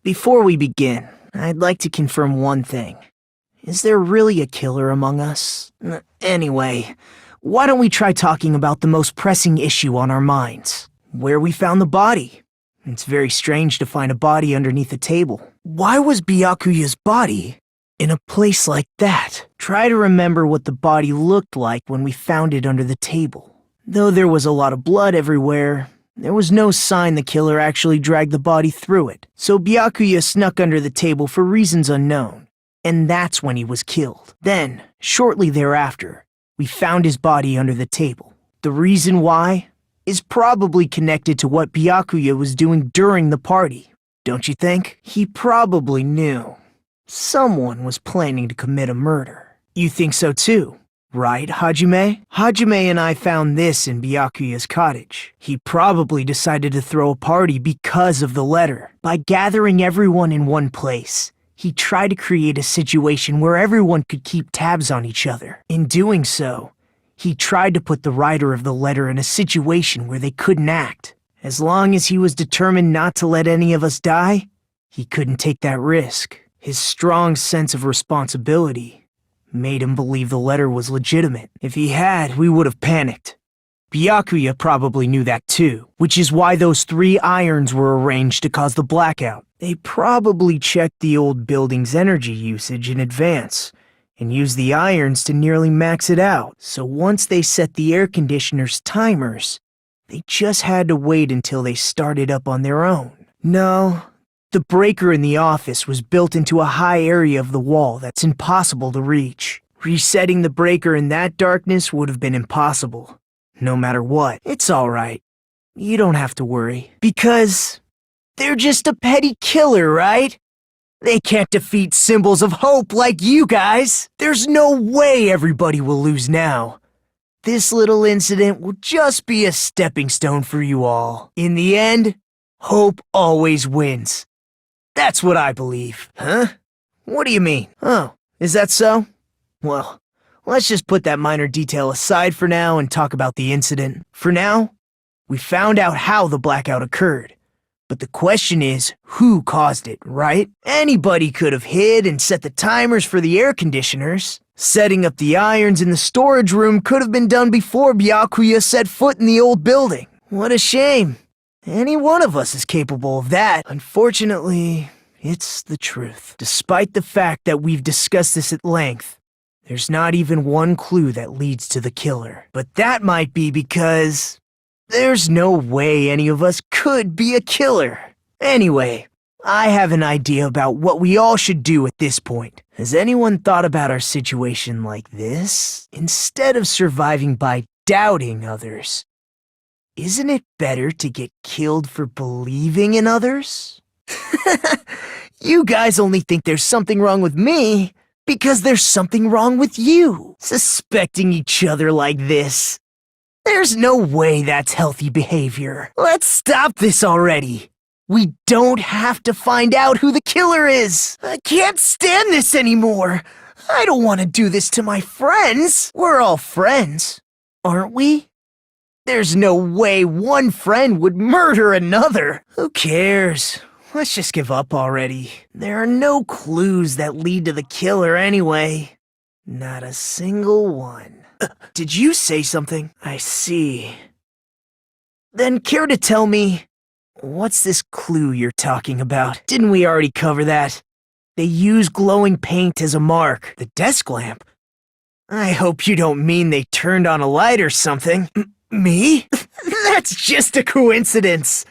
Before we begin, I'd like to confirm one thing. Is there really a killer among us? Anyway, why don't we try talking about the most pressing issue on our minds? Where we found the body. It's very strange to find a body underneath a table. Why was Byakuya's body in a place like that? Try to remember what the body looked like when we found it under the table. Though there was a lot of blood everywhere, there was no sign the killer actually dragged the body through it. So Byakuya snuck under the table for reasons unknown, and that's when he was killed. Then, shortly thereafter, we found his body under the table. The reason why is probably connected to what Byakuya was doing during the party, don't you think? He probably knew someone was planning to commit a murder. You think so too, right, Hajime? Hajime and I found this in Byakuya's cottage. He probably decided to throw a party because of the letter. By gathering everyone in one place, he tried to create a situation where everyone could keep tabs on each other. In doing so, he tried to put the writer of the letter in a situation where they couldn't act. As long as he was determined not to let any of us die, he couldn't take that risk. His strong sense of responsibility made him believe the letter was legitimate. If he had, we would have panicked. Byakuya probably knew that too, which is why those 3 irons were arranged to cause the blackout. They probably checked the old building's energy usage in advance and used the irons to nearly max it out. So once they set the air conditioner's timers, they just had to wait until they started up on their own. No, the breaker in the office was built into a high area of the wall that's impossible to reach. Resetting the breaker in that darkness would have been impossible. No matter what, it's alright. You don't have to worry. Because they're just a petty killer, right? They can't defeat symbols of hope like you guys. There's no way everybody will lose now. This little incident will just be a stepping stone for you all. In the end, hope always wins. That's what I believe. Huh? What do you mean? Oh, is that so? Well, let's just put that minor detail aside for now and talk about the incident. For now, we found out how the blackout occurred. But the question is, who caused it, right? Anybody could have hid and set the timers for the air conditioners. Setting up the irons in the storage room could have been done before Byakuya set foot in the old building. What a shame. Any one of us is capable of that. Unfortunately, it's the truth. Despite the fact that we've discussed this at length, there's not even one clue that leads to the killer. But that might be because there's no way any of us could be a killer. Anyway, I have an idea about what we all should do at this point. Has anyone thought about our situation like this? Instead of surviving by doubting others, isn't it better to get killed for believing in others? You guys only think there's something wrong with me because there's something wrong with you. Suspecting each other like this. There's no way that's healthy behavior. Let's stop this already. We don't have to find out who the killer is. I can't stand this anymore. I don't want to do this to my friends. We're all friends, aren't we? There's no way one friend would murder another. Who cares? Let's just give up already. There are no clues that lead to the killer anyway. Not a single one. Did you say something? I see. Then care to tell me, what's this clue you're talking about? Didn't we already cover that? They use glowing paint as a mark. The desk lamp? I hope you don't mean they turned on a light or something. Me? That's just a coincidence.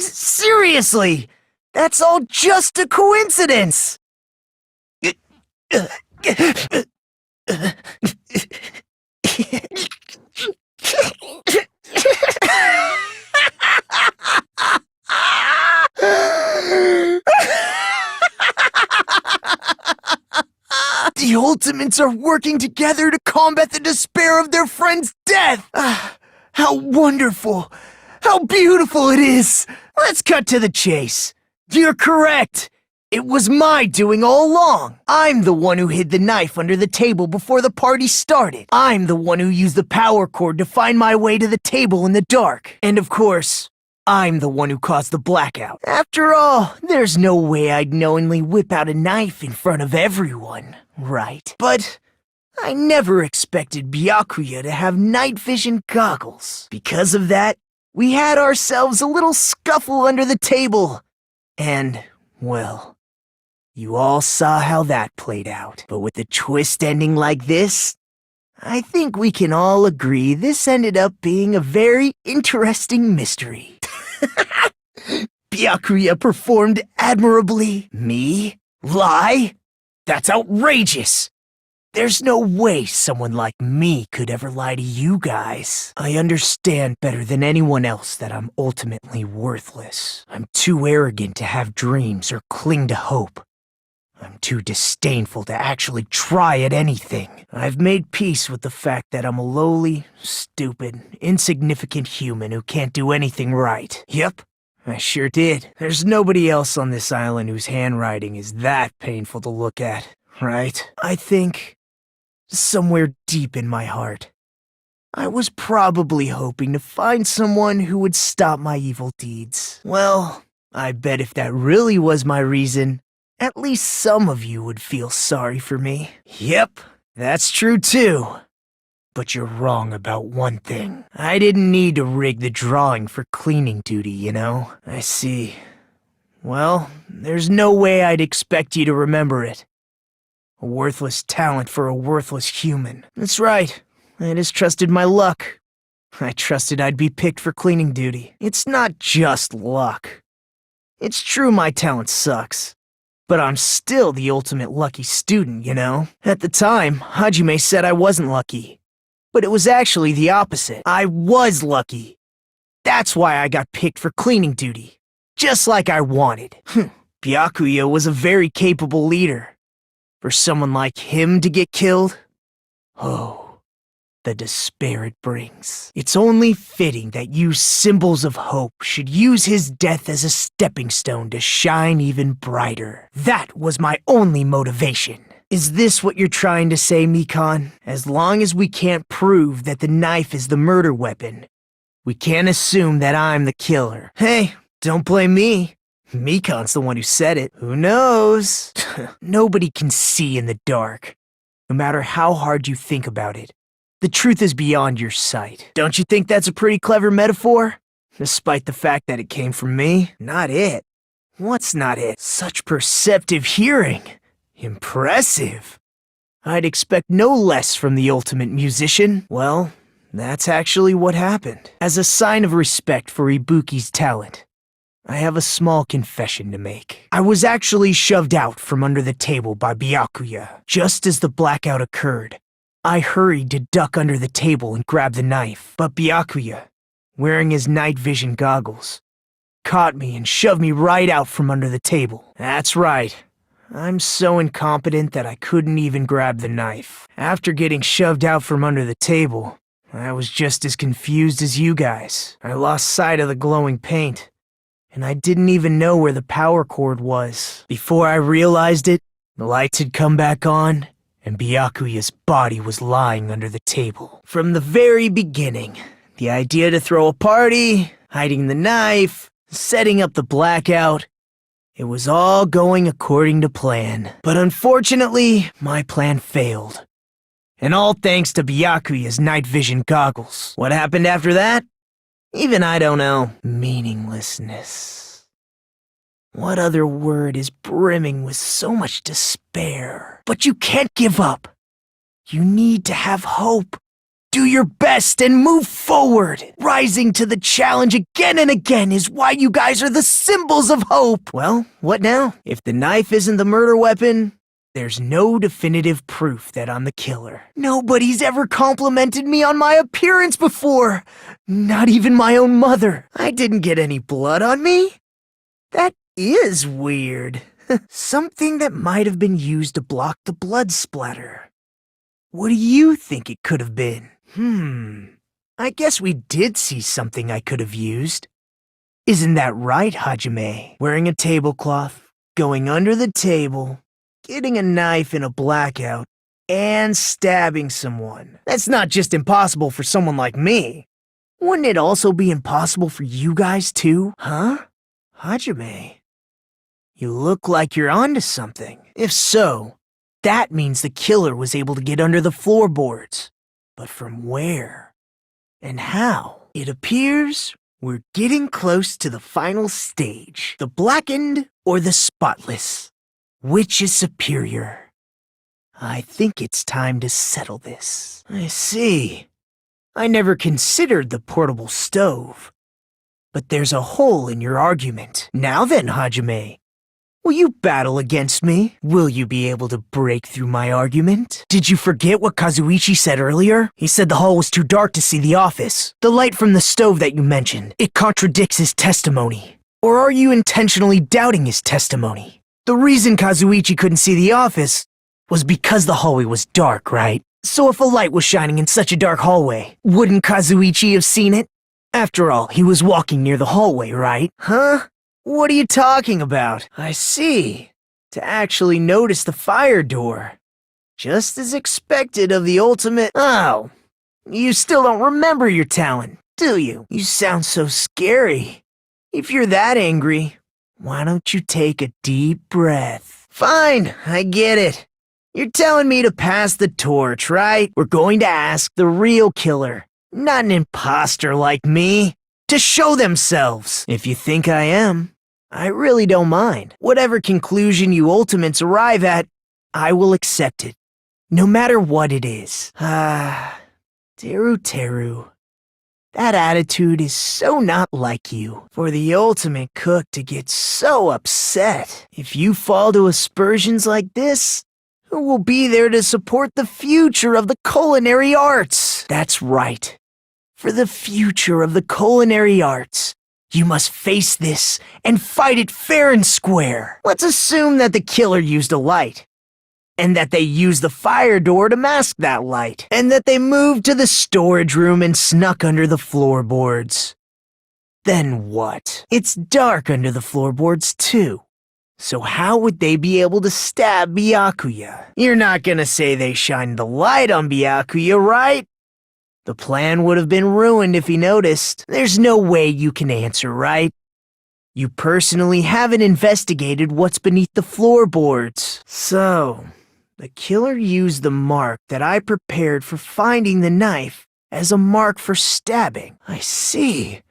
Seriously! That's all just a coincidence! The Ultimates are working together to combat the despair of their friend's death! How wonderful! How beautiful it is! Let's cut to the chase. You're correct! It was my doing all along. I'm the one who hid the knife under the table before the party started. I'm the one who used the power cord to find my way to the table in the dark. And of course, I'm the one who caused the blackout. After all, there's no way I'd knowingly whip out a knife in front of everyone, right? But I never expected Byakuya to have night vision goggles. Because of that, we had ourselves a little scuffle under the table. And, well, you all saw how that played out. But with a twist ending like this, I think we can all agree this ended up being a very interesting mystery. Byakuya performed admirably. Me? Lie? That's outrageous! There's no way someone like me could ever lie to you guys. I understand better than anyone else that I'm ultimately worthless. I'm too arrogant to have dreams or cling to hope. I'm too disdainful to actually try at anything. I've made peace with the fact that I'm a lowly, stupid, insignificant human who can't do anything right. Yep, I sure did. There's nobody else on this island whose handwriting is that painful to look at, right? I think, somewhere deep in my heart, I was probably hoping to find someone who would stop my evil deeds. Well, I bet if that really was my reason, at least some of you would feel sorry for me. Yep, that's true too. But you're wrong about one thing. I didn't need to rig the drawing for cleaning duty, you know? I see. Well, there's no way I'd expect you to remember it. A worthless talent for a worthless human. That's right. I just trusted my luck. I trusted I'd be picked for cleaning duty. It's not just luck. It's true my talent sucks. But I'm still the ultimate lucky student, you know? At the time, Hajime said I wasn't lucky. But it was actually the opposite. I was lucky. That's why I got picked for cleaning duty. Just like I wanted. Byakuya was a very capable leader. For someone like him to get killed? Oh, the despair it brings. It's only fitting that you symbols of hope should use his death as a stepping stone to shine even brighter. That was my only motivation. Is this what you're trying to say, Mikan? As long as we can't prove that the knife is the murder weapon, we can't assume that I'm the killer. Hey, don't blame me. Mikan's the one who said it. Who knows? Nobody can see in the dark, no matter how hard you think about it. The truth is beyond your sight. Don't you think that's a pretty clever metaphor? Despite the fact that it came from me? Not it. What's not it? Such perceptive hearing. Impressive. I'd expect no less from the ultimate musician. Well, that's actually what happened. As a sign of respect for Ibuki's talent, I have a small confession to make. I was actually shoved out from under the table by Byakuya. Just as the blackout occurred, I hurried to duck under the table and grab the knife. But Byakuya, wearing his night vision goggles, caught me and shoved me right out from under the table. That's right. I'm so incompetent that I couldn't even grab the knife. After getting shoved out from under the table, I was just as confused as you guys. I lost sight of the glowing paint, and I didn't even know where the power cord was. Before I realized it, the lights had come back on, and Byakuya's body was lying under the table. From the very beginning, the idea to throw a party, hiding the knife, setting up the blackout, it was all going according to plan. But unfortunately, my plan failed. And all thanks to Byakuya's night vision goggles. What happened after that? Even I don't know. Meaninglessness. What other word is brimming with so much despair? But you can't give up. You need to have hope. Do your best and move forward. Rising to the challenge again and again is why you guys are the symbols of hope. Well, what now? If the knife isn't the murder weapon, there's no definitive proof that I'm the killer. Nobody's ever complimented me on my appearance before. Not even my own mother. I didn't get any blood on me. That is weird. Something that might have been used to block the blood splatter. What do you think it could have been? I guess we did see something I could have used. Isn't that right, Hajime? Wearing a tablecloth, going under the table, getting a knife in a blackout, and stabbing someone. That's not just impossible for someone like me. Wouldn't it also be impossible for you guys too, huh? Hajime, you look like you're onto something. If so, that means the killer was able to get under the floorboards. But from where? And how? It appears we're getting close to the final stage. The blackened or the spotless? Which is superior? I think it's time to settle this. I see. I never considered the portable stove. But there's a hole in your argument. Now then, Hajime, will you battle against me? Will you be able to break through my argument? Did you forget what Kazuichi said earlier? He said the hall was too dark to see the office. The light from the stove that you mentioned, it contradicts his testimony. Or are you intentionally doubting his testimony? The reason Kazuichi couldn't see the office was because the hallway was dark, right? So if a light was shining in such a dark hallway, wouldn't Kazuichi have seen it? After all, he was walking near the hallway, right? Huh? What are you talking about? I see. To actually notice the fire door. Just as expected of the ultimate— Oh, you still don't remember your talent, do you? You sound so scary. If you're that angry, why don't you take a deep breath? Fine, I get it. You're telling me to pass the torch, right? We're going to ask the real killer, not an imposter like me, to show themselves. If you think I am, I really don't mind. Whatever conclusion you ultimates arrive at, I will accept it, no matter what it is. Teruteru. That attitude is so not like you. For the ultimate cook to get so upset. If you fall to aspersions like this, who will be there to support the future of the culinary arts? That's right. For the future of the culinary arts, you must face this and fight it fair and square. Let's assume that the killer used a light, and that they used the fire door to mask that light, and that they moved to the storage room and snuck under the floorboards. Then what? It's dark under the floorboards too. So how would they be able to stab Byakuya? You're not gonna say they shined the light on Byakuya, right? The plan would have been ruined if he noticed. There's no way you can answer, right? You personally haven't investigated what's beneath the floorboards. So, the killer used the mark that I prepared for finding the knife as a mark for stabbing. I see.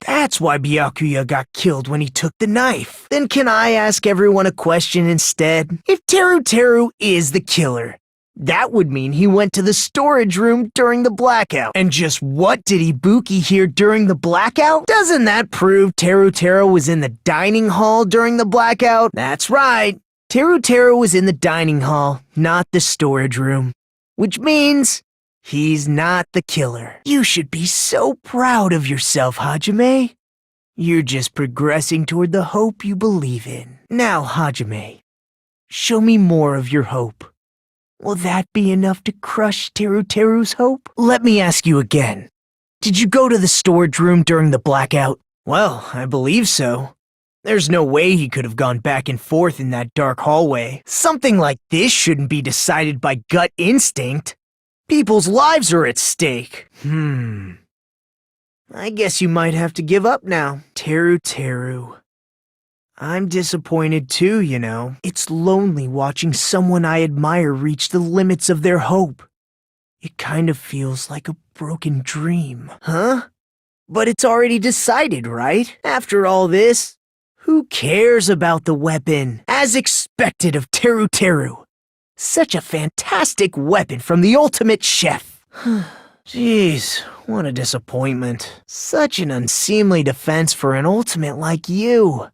That's why Byakuya got killed when he took the knife. Then can I ask everyone a question instead? If Teruteru is the killer, that would mean he went to the storage room during the blackout. And just what did Ibuki hear during the blackout? Doesn't that prove Teruteru was in the dining hall during the blackout? That's right. Teruteru was in the dining hall, not the storage room. Which means he's not the killer. You should be so proud of yourself, Hajime. You're just progressing toward the hope you believe in. Now, Hajime, show me more of your hope. Will that be enough to crush Teruteru's hope? Let me ask you again. Did you go to the storage room during the blackout? Well, I believe so. There's no way he could have gone back and forth in that dark hallway. Something like this shouldn't be decided by gut instinct. People's lives are at stake. I guess you might have to give up now. Teruteru. I'm disappointed too, you know. It's lonely watching someone I admire reach the limits of their hope. It kind of feels like a broken dream. Huh? But it's already decided, right? After all this, who cares about the weapon? As expected of Teruteru. Such a fantastic weapon from the ultimate chef. Jeez, what a disappointment. Such an unseemly defense for an ultimate like you.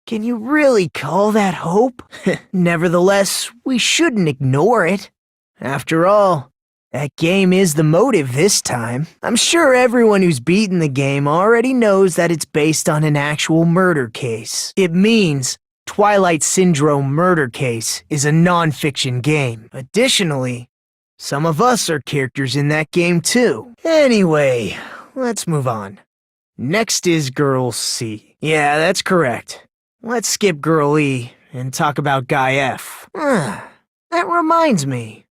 Can you really call that hope? Nevertheless, we shouldn't ignore it. After all, that game is the motive this time. I'm sure everyone who's beaten the game already knows that it's based on an actual murder case. It means Twilight Syndrome Murder Case is a non-fiction game. Additionally, some of us are characters in that game too. Anyway, let's move on. Next is Girl C. Yeah, that's correct. Let's skip Girl E and talk about Guy F. That reminds me.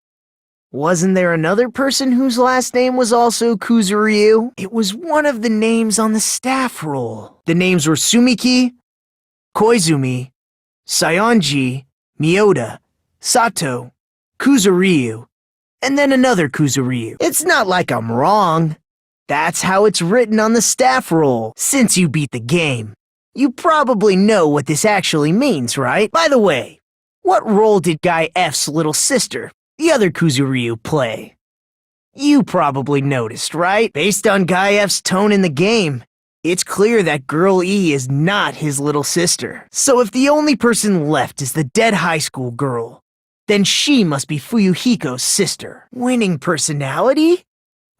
Wasn't there another person whose last name was also Kuzuryu? It was one of the names on the staff roll. The names were Sumiki, Koizumi, Sayonji, Miyoda, Sato, Kuzuryu, and then another Kuzuryu. It's not like I'm wrong. That's how it's written on the staff roll. Since you beat the game, you probably know what this actually means, right? By the way, what role did Guy F's little sister, the other Kuzuryu, play? You probably noticed, right? Based on Guy F's tone in the game, it's clear that Girl E is not his little sister. So if the only person left is the dead high school girl, then she must be Fuyuhiko's sister. Winning personality?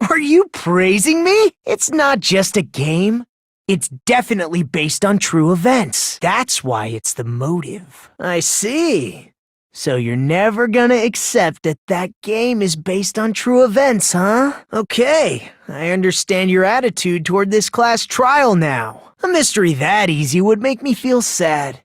Are you praising me? It's not just a game. It's definitely based on true events. That's why it's the motive. I see. So you're never gonna accept that that game is based on true events, huh? Okay, I understand your attitude toward this class trial now. A mystery that easy would make me feel sad.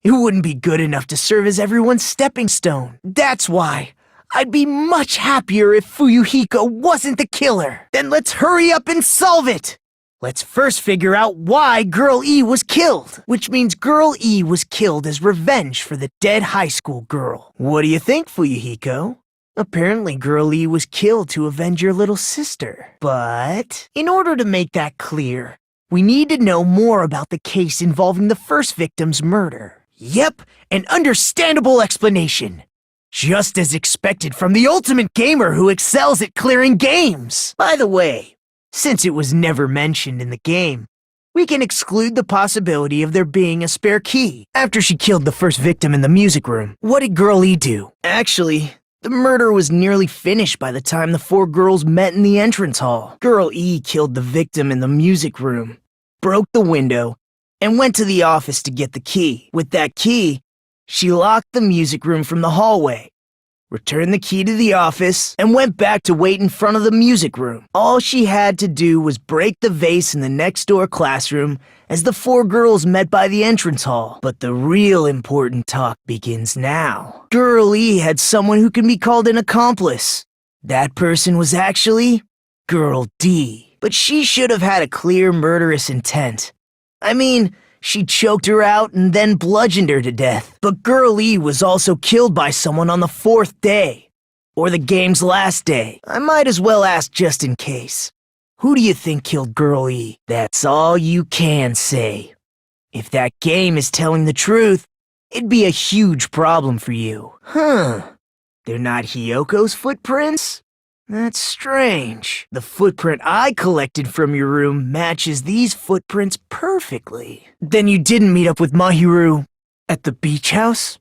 It wouldn't be good enough to serve as everyone's stepping stone. That's why I'd be much happier if Fuyuhiko wasn't the killer. Then let's hurry up and solve it! Let's first figure out why Girl E was killed, which means Girl E was killed as revenge for the dead high school girl. What do you think, Fuyuhiko? Apparently Girl E was killed to avenge your little sister. But in order to make that clear, we need to know more about the case involving the first victim's murder. Yep, an understandable explanation. Just as expected from the ultimate gamer who excels at clearing games. By the way, since it was never mentioned in the game, we can exclude the possibility of there being a spare key. After she killed the first victim in the music room, what did Girl E do? Actually, the murder was nearly finished by the time the four girls met in the entrance hall. Girl E killed the victim in the music room, broke the window, and went to the office to get the key. With that key, she locked the music room from the hallway, returned the key to the office, and went back to wait in front of the music room. All she had to do was break the vase in the next door classroom as the four girls met by the entrance hall. But the real important talk begins now. Girl E had someone who can be called an accomplice. That person was actually Girl D. But she should have had a clear murderous intent. I mean, she choked her out and then bludgeoned her to death. But Girl E was also killed by someone on the fourth day, or the game's last day. I might as well ask just in case. Who do you think killed Girl E? That's all you can say. If that game is telling the truth, it'd be a huge problem for you. Huh. They're not Hyoko's footprints? That's strange. The footprint I collected from your room matches these footprints perfectly. Then you didn't meet up with Mahiru at the beach house?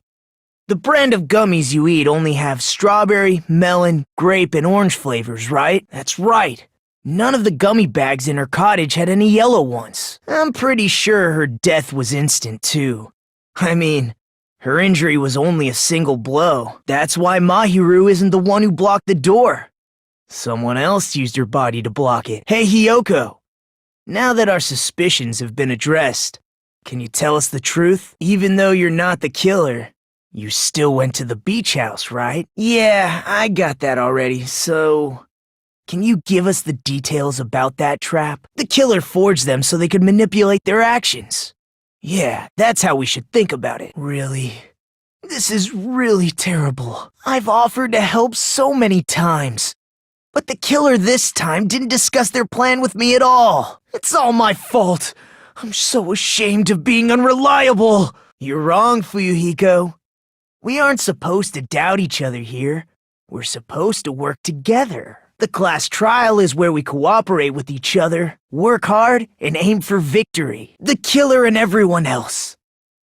The brand of gummies you eat only have strawberry, melon, grape, and orange flavors, right? That's right. None of the gummy bags in her cottage had any yellow ones. I'm pretty sure her death was instant, too. I mean, her injury was only a single blow. That's why Mahiru isn't the one who blocked the door. Someone else used her body to block it. Hey, Hyoko. Now that our suspicions have been addressed, can you tell us the truth? Even though you're not the killer, you still went to the beach house, right? Yeah, I got that already, so can you give us the details about that trap? The killer forged them so they could manipulate their actions. Yeah, that's how we should think about it. Really? This is really terrible. I've offered to help so many times. But the killer this time didn't discuss their plan with me at all. It's all my fault. I'm so ashamed of being unreliable. You're wrong, Fuyuhiko. We aren't supposed to doubt each other here. We're supposed to work together. The class trial is where we cooperate with each other, work hard, and aim for victory. The killer and everyone else.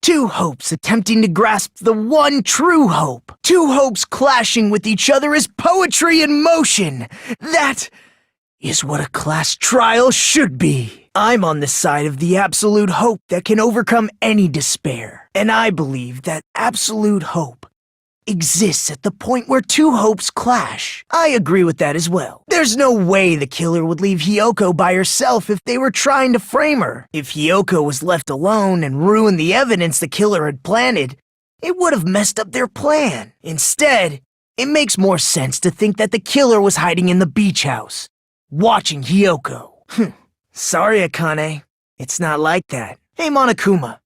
Two hopes attempting to grasp the one true hope. Two hopes clashing with each other is poetry in motion. That is what a class trial should be. I'm on the side of the absolute hope that can overcome any despair. And I believe that absolute hope exists at the point where two hopes clash. I agree with that as well. There's no way the killer would leave Hyoko by herself if they were trying to frame her. If Hyoko was left alone and ruined the evidence the killer had planted, it would have messed up their plan. Instead, It makes more sense to think that the killer was hiding in the beach house, watching Hiyoko. Sorry, Akane. It's not like that. Hey, Monokuma.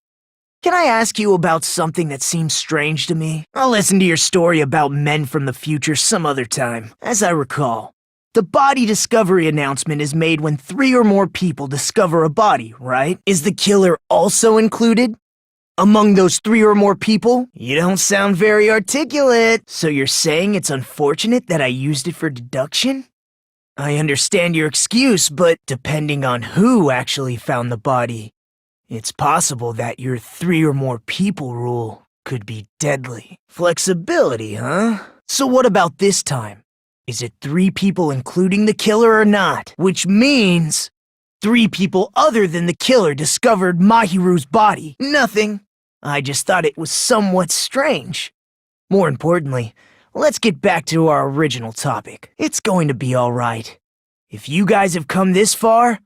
Can I ask you about something that seems strange to me? I'll listen to your story about men from the future some other time. As I recall, the body discovery announcement is made when 3 or more people discover a body, right? Is the killer also included among those 3 or more people? You don't sound very articulate. So you're saying it's unfortunate that I used it for deduction? I understand your excuse, but depending on who actually found the body, it's possible that your 3 or more people rule could be deadly. Flexibility, huh? So what about this time? Is it 3 people including the killer or not? Which means 3 people other than the killer discovered Mahiru's body. Nothing. I just thought it was somewhat strange. More importantly, let's get back to our original topic. It's going to be alright. If you guys have come this far,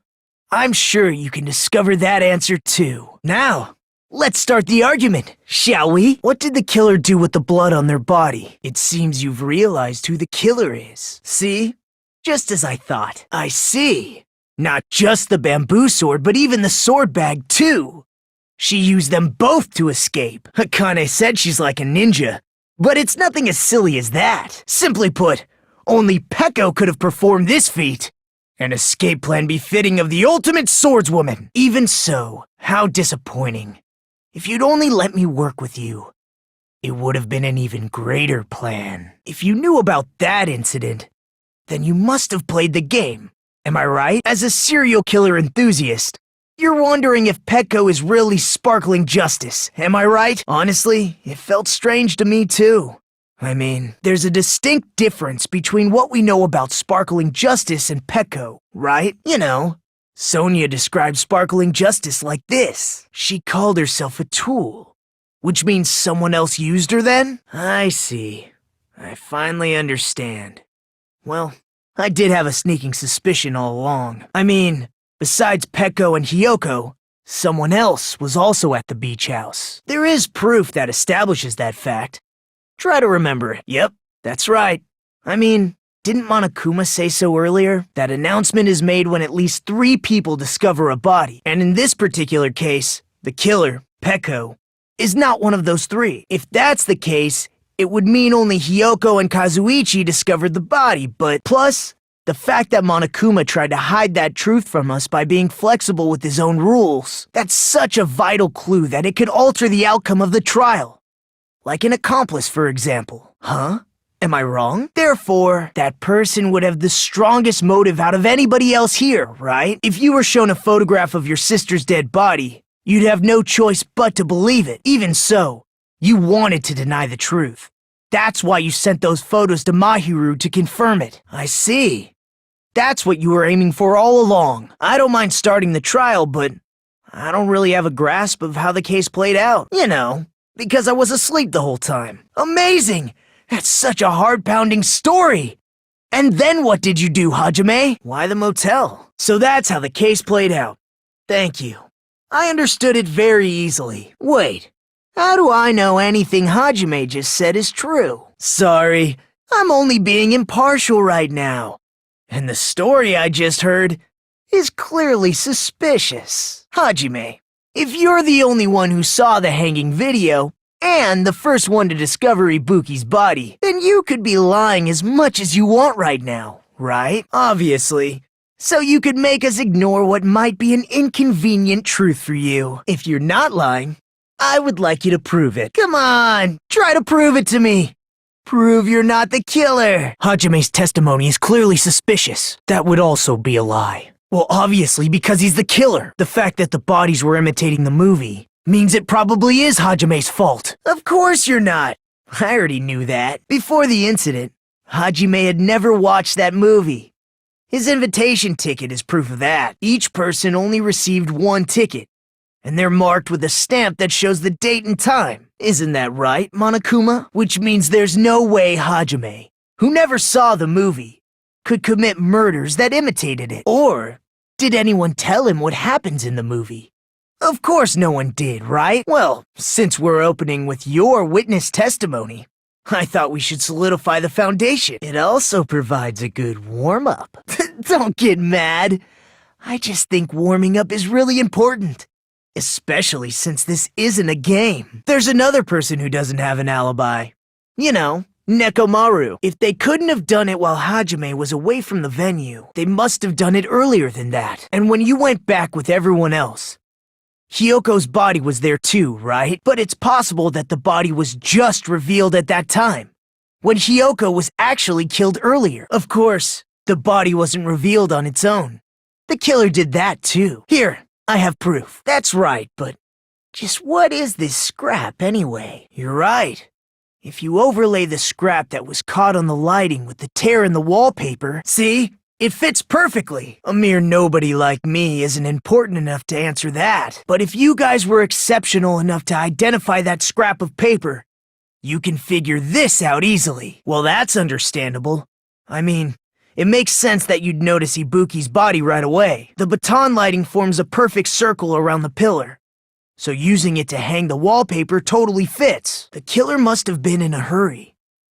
I'm sure you can discover that answer too. Now, let's start the argument, shall we? What did the killer do with the blood on their body? It seems you've realized who the killer is. See? Just as I thought. I see. Not just the bamboo sword, but even the sword bag too. She used them both to escape. Akane said she's like a ninja, but it's nothing as silly as that. Simply put, only Peko could have performed this feat. An escape plan befitting of the ultimate swordswoman. Even so, how disappointing. If you'd only let me work with you, it would have been an even greater plan. If you knew about that incident, then you must have played the game. Am I right? As a serial killer enthusiast, you're wondering if Peko is really sparkling justice. Am I right? Honestly, it felt strange to me too. I mean, there's a distinct difference between what we know about sparkling justice and Peko, right? You know, Sonia described sparkling justice like this. She called herself a tool. Which means someone else used her then? I see. I finally understand. Well, I did have a sneaking suspicion all along. I mean, besides Peko and Hiyoko, someone else was also at the beach house. There is proof that establishes that fact. Try to remember it. Yep, that's right. I mean, didn't Monokuma say so earlier? That announcement is made when at least 3 people discover a body. And in this particular case, the killer, Peko, is not one of those 3. If that's the case, it would mean only Hiyoko and Kazuichi discovered the body, but plus, the fact that Monokuma tried to hide that truth from us by being flexible with his own rules, that's such a vital clue that it could alter the outcome of the trial. Like an accomplice, for example. Huh? Am I wrong? Therefore, that person would have the strongest motive out of anybody else here, right? If you were shown a photograph of your sister's dead body, you'd have no choice but to believe it. Even so, you wanted to deny the truth. That's why you sent those photos to Mahiru to confirm it. I see. That's what you were aiming for all along. I don't mind starting the trial, but I don't really have a grasp of how the case played out. You know, because I was asleep the whole time. Amazing! That's such a heart-pounding story! And then what did you do, Hajime? Why the motel? So that's how the case played out. Thank you. I understood it very easily. Wait, how do I know anything Hajime just said is true? Sorry, I'm only being impartial right now. And the story I just heard is clearly suspicious. Hajime, if you're the only one who saw the hanging video, and the first one to discover Ibuki's body, then you could be lying as much as you want right now, right? Obviously. So you could make us ignore what might be an inconvenient truth for you. If you're not lying, I would like you to prove it. Come on, try to prove it to me. Prove you're not the killer. Hajime's testimony is clearly suspicious. That would also be a lie. Well, obviously, because he's the killer. The fact that the bodies were imitating the movie means it probably is Hajime's fault. Of course you're not. I already knew that. Before the incident, Hajime had never watched that movie. His invitation ticket is proof of that. Each person only received 1 ticket, and they're marked with a stamp that shows the date and time. Isn't that right, Monokuma? Which means there's no way Hajime, who never saw the movie, could commit murders that imitated it. Or did anyone tell him what happens in the movie? Of course no one did, right? Well, since we're opening with your witness testimony, I thought we should solidify the foundation. It also provides a good warm-up. Don't get mad. I just think warming up is really important. Especially since this isn't a game. There's another person who doesn't have an alibi. You know, Nekomaru. If they couldn't have done it while Hajime was away from the venue, they must have done it earlier than that. And when you went back with everyone else, Hyoko's body was there too, right? But it's possible that the body was just revealed at that time, when Hyoko was actually killed earlier. Of course, the body wasn't revealed on its own. The killer did that too. Here, I have proof. That's right, but just what is this scrap anyway? You're right. If you overlay the scrap that was caught on the lighting with the tear in the wallpaper, see? It fits perfectly. A mere nobody like me isn't important enough to answer that. But if you guys were exceptional enough to identify that scrap of paper, you can figure this out easily. Well, that's understandable. I mean, it makes sense that you'd notice Ibuki's body right away. The baton lighting forms a perfect circle around the pillar, so using it to hang the wallpaper totally fits. The killer must have been in a hurry.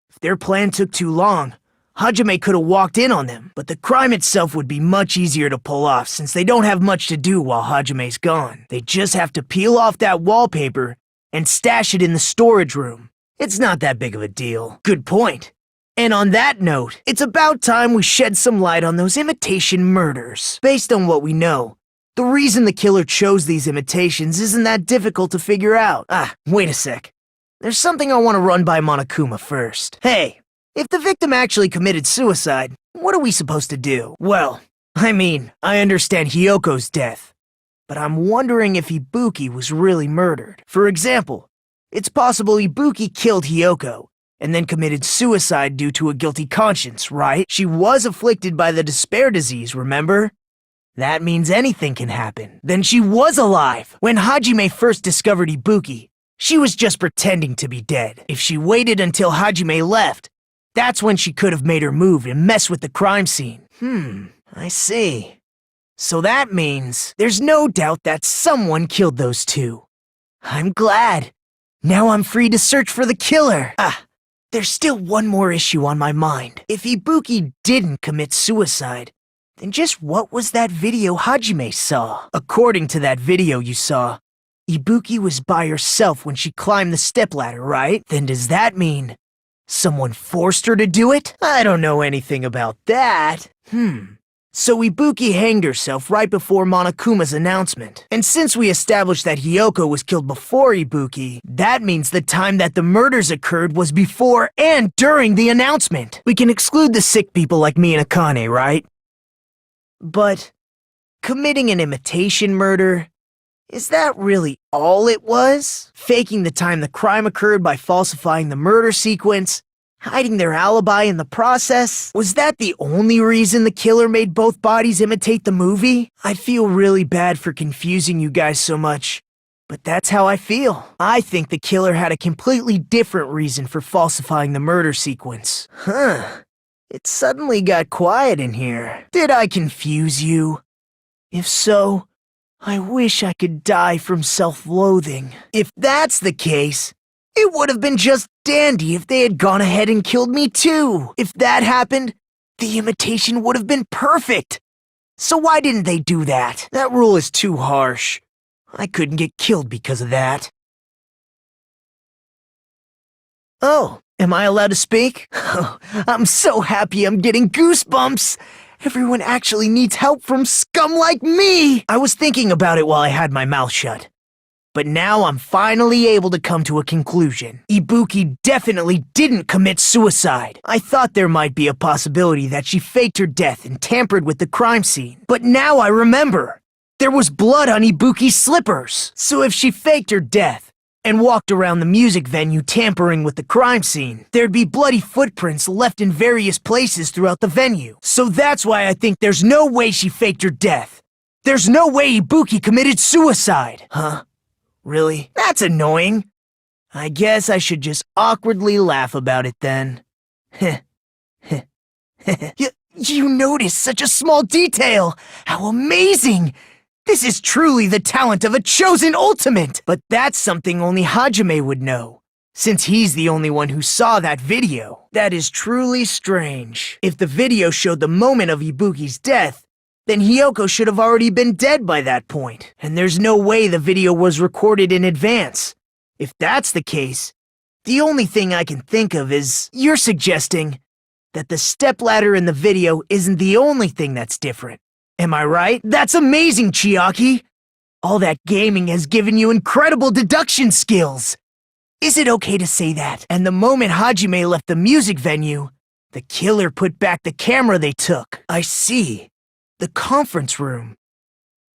If their plan took too long, Hajime could have walked in on them, but the crime itself would be much easier to pull off since they don't have much to do while Hajime's gone. They just have to peel off that wallpaper and stash it in the storage room. It's not that big of a deal. Good point. And on that note, it's about time we shed some light on those imitation murders. Based on what we know, the reason the killer chose these imitations isn't that difficult to figure out. Wait a sec. There's something I want to run by Monokuma first. Hey, if the victim actually committed suicide, what are we supposed to do? Well, I mean, I understand Hyoko's death, but I'm wondering if Ibuki was really murdered. For example, it's possible Ibuki killed Hyoko, and then committed suicide due to a guilty conscience, right? She was afflicted by the despair disease, remember? That means anything can happen. Then she was alive! When Hajime first discovered Ibuki, she was just pretending to be dead. If she waited until Hajime left, that's when she could have made her move and mess with the crime scene. I see. So that means there's no doubt that someone killed those two. I'm glad. Now I'm free to search for the killer. There's still one more issue on my mind. If Ibuki didn't commit suicide, then just what was that video Hajime saw? According to that video you saw, Ibuki was by herself when she climbed the stepladder, right? Then does that mean someone forced her to do it? I don't know anything about that. So Ibuki hanged herself right before Monokuma's announcement. And since we established that Hyoko was killed before Ibuki, that means the time that the murders occurred was before and during the announcement. We can exclude the sick people like me and Akane, right? But committing an imitation murder, is that really all it was? Faking the time the crime occurred by falsifying the murder sequence? Hiding their alibi in the process? Was that the only reason the killer made both bodies imitate the movie? I feel really bad for confusing you guys so much, but that's how I feel. I think the killer had a completely different reason for falsifying the murder sequence. It suddenly got quiet in here. Did I confuse you? If so, I wish I could die from self-loathing. If that's the case, it would have been just dandy if they had gone ahead and killed me too. If that happened, the imitation would have been perfect. So why didn't they do that? That rule is too harsh. I couldn't get killed because of that. Oh, am I allowed to speak? I'm so happy I'm getting goosebumps. Everyone actually needs help from scum like me! I was thinking about it while I had my mouth shut. But now I'm finally able to come to a conclusion. Ibuki definitely didn't commit suicide. I thought there might be a possibility that she faked her death and tampered with the crime scene. But now I remember. There was blood on Ibuki's slippers. So if she faked her death and walked around the music venue tampering with the crime scene, there'd be bloody footprints left in various places throughout the venue. So that's why I think there's no way she faked her death. There's no way Ibuki committed suicide. Really? That's annoying. I guess I should just awkwardly laugh about it then. You noticed such a small detail! How amazing! This is truly the talent of a chosen ultimate! But that's something only Hajime would know. since he's the only one who saw that video. That is truly strange. If the video showed the moment of Ibuki's death, then Hiyoko should have already been dead by that point, and there's no way the video was recorded in advance. If that's the case, the only thing I can think of is you're suggesting that the stepladder in the video isn't the only thing that's different. Am I right? That's amazing, Chiaki! All that gaming has given you incredible deduction skills! Is it okay to say that? And the moment Hajime left the music venue, the killer put back the camera they took. I see. The conference room.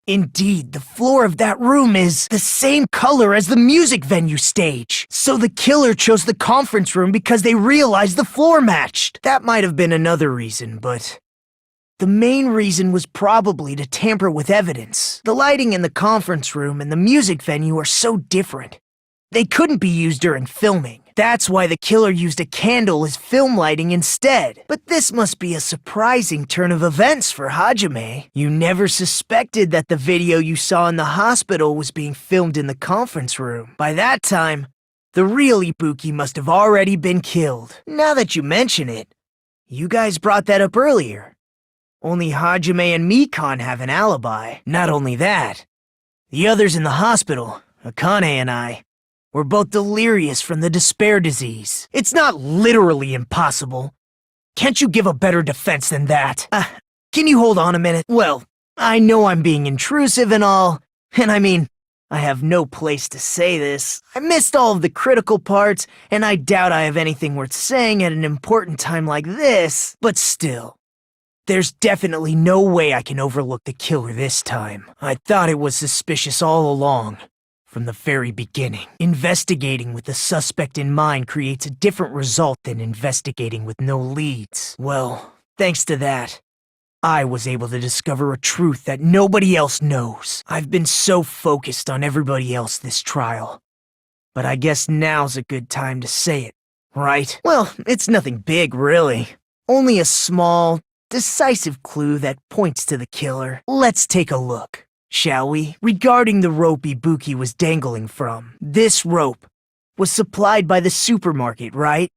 Indeed, the floor of that room is the same color as the music venue stage. So the killer chose the conference room because they realized the floor matched. That might have been another reason, but the main reason was probably to tamper with evidence. The lighting in the conference room and the music venue are so different. They couldn't be used during filming. That's why the killer used a candle as film lighting instead. But this must be a surprising turn of events for Hajime. You never suspected that the video you saw in the hospital was being filmed in the conference room. By that time, the real Ibuki must have already been killed. Now that you mention it, you guys brought that up earlier. Only Hajime and Mikan have an alibi. Not only that, the others in the hospital, Akane and I, we're both delirious from the despair disease. It's not literally impossible. Can't you give a better defense than that? Can you hold on a minute? Well, I know I'm being intrusive and all, and I mean, I have no place to say this. I missed all of the critical parts, and I doubt I have anything worth saying at an important time like this, but still. There's definitely no way I can overlook the killer this time. I thought it was suspicious all along. From the very beginning. Investigating with the suspect in mind creates a different result than investigating with no leads. Well, thanks to that, I was able to discover a truth that nobody else knows. I've been so focused on everybody else this trial. But I guess now's a good time to say it, right? Well, it's nothing big, really. Only a small, decisive clue that points to the killer. Let's take a look. Shall we? Regarding the rope Ibuki was dangling from. This rope was supplied by the supermarket, right?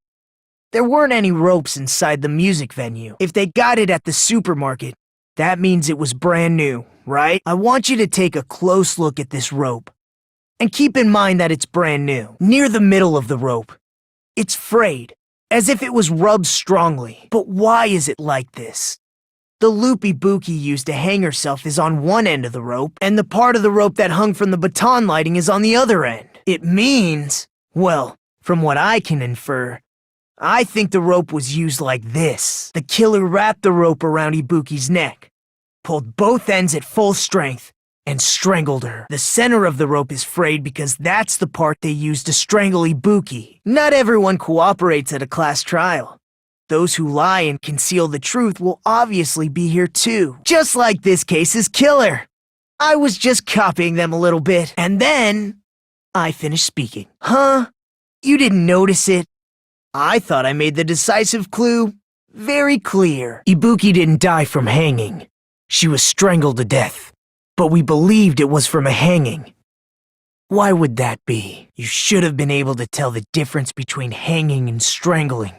There weren't any ropes inside the music venue. If they got it at the supermarket, that means it was brand new, right? I want you to take a close look at this rope. And keep in mind that it's brand new. Near the middle of the rope, it's frayed, as if it was rubbed strongly. But why is it like this? The loop Ibuki used to hang herself is on one end of the rope, and the part of the rope that hung from the baton lighting is on the other end. It means, well, from what I can infer, I think the rope was used like this. The killer wrapped the rope around Ibuki's neck, pulled both ends at full strength, and strangled her. The center of the rope is frayed because that's the part they used to strangle Ibuki. Not everyone cooperates at a class trial. Those who lie and conceal the truth will obviously be here too. Just like this case's killer. I was just copying them a little bit, and then I finished speaking. Huh? You didn't notice it? I thought I made the decisive clue very clear. Ibuki didn't die from hanging. She was strangled to death. But we believed it was from a hanging. Why would that be? You should have been able to tell the difference between hanging and strangling.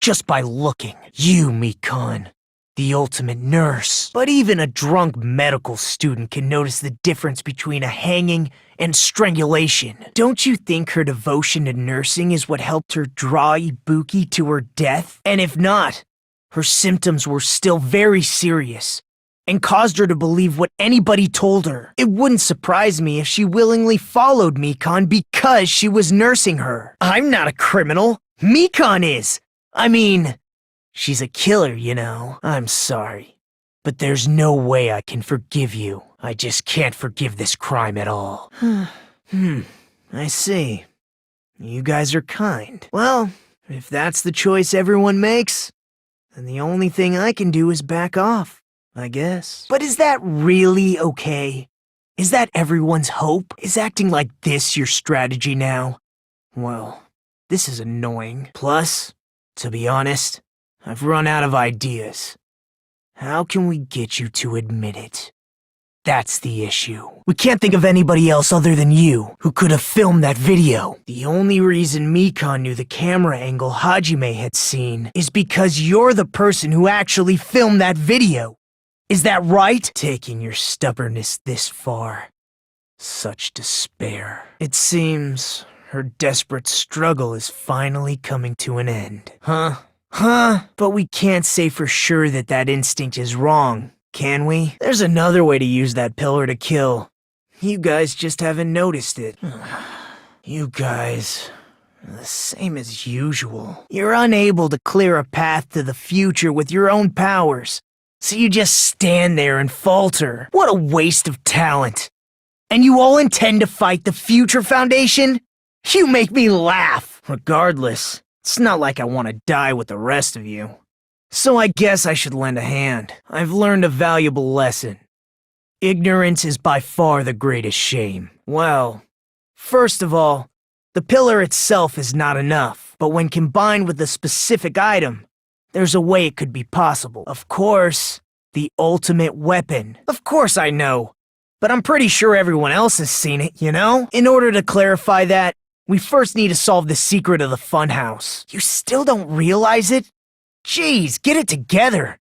Just by looking. You, Mikan, the ultimate nurse. But even a drunk medical student can notice the difference between a hanging and strangulation. Don't you think her devotion to nursing is what helped her draw Ibuki to her death? And if not, her symptoms were still very serious and caused her to believe what anybody told her. It wouldn't surprise me if she willingly followed Mikan because she was nursing her. I'm not a criminal. Mikan is. I mean, she's a killer, you know. I'm sorry, but there's no way I can forgive you. I just can't forgive this crime at all. I see. You guys are kind. Well, if that's the choice everyone makes, then the only thing I can do is back off, I guess. But is that really okay? Is that everyone's hope? Is acting like this your strategy now? Well, this is annoying. Plus, to be honest, I've run out of ideas. How can we get you to admit it? That's the issue. We can't think of anybody else other than you who could have filmed that video. The only reason Mikon knew the camera angle Hajime had seen is because you're the person who actually filmed that video. Is that right? Taking your stubbornness this far. Such despair. It seems her desperate struggle is finally coming to an end. Huh? But we can't say for sure that that instinct is wrong, can we? There's another way to use that pillar to kill. You guys just haven't noticed it. You guys, the same as usual. You're unable to clear a path to the future with your own powers, so you just stand there and falter. What a waste of talent. And you all intend to fight the Future Foundation? You make me laugh. Regardless, it's not like I want to die with the rest of you. So I guess I should lend a hand. I've learned a valuable lesson. Ignorance is by far the greatest shame. Well, first of all, the pillar itself is not enough, but when combined with a specific item, there's a way it could be possible. Of course, the ultimate weapon. Of course I know, but I'm pretty sure everyone else has seen it, you know? In order to clarify that, we first need to solve the secret of the funhouse. You still don't realize it? Jeez, get it together.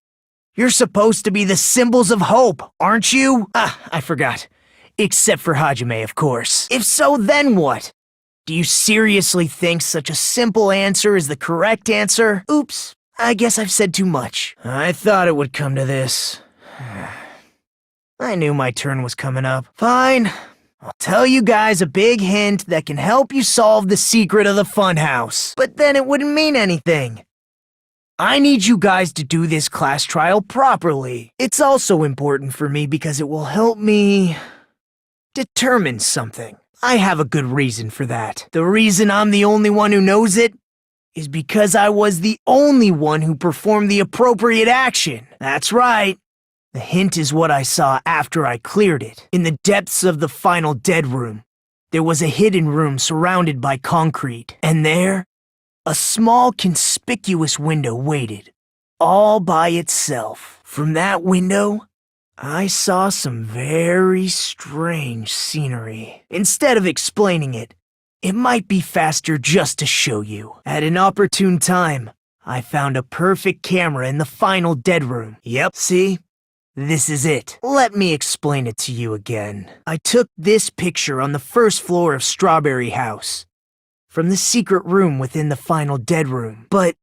You're supposed to be the symbols of hope, aren't you? I forgot. Except for Hajime, of course. If so, then what? Do you seriously think such a simple answer is the correct answer? Oops, I guess I've said too much. I thought it would come to this. I knew my turn was coming up. Fine. I'll tell you guys a big hint that can help you solve the secret of the funhouse. But then it wouldn't mean anything. I need you guys to do this class trial properly. It's also important for me because it will help me determine something. I have a good reason for that. The reason I'm the only one who knows it is because I was the only one who performed the appropriate action. That's right. The hint is what I saw after I cleared it. In the depths of the final dead room, there was a hidden room surrounded by concrete, and there, a small conspicuous window waited, all by itself. From that window, I saw some very strange scenery. Instead of explaining it, it might be faster just to show you. At an opportune time, I found a perfect camera in the final dead room. Yep, see? This is it. Let me explain it to you again. I took this picture on the first floor of Strawberry House, from the secret room within the final dead room. But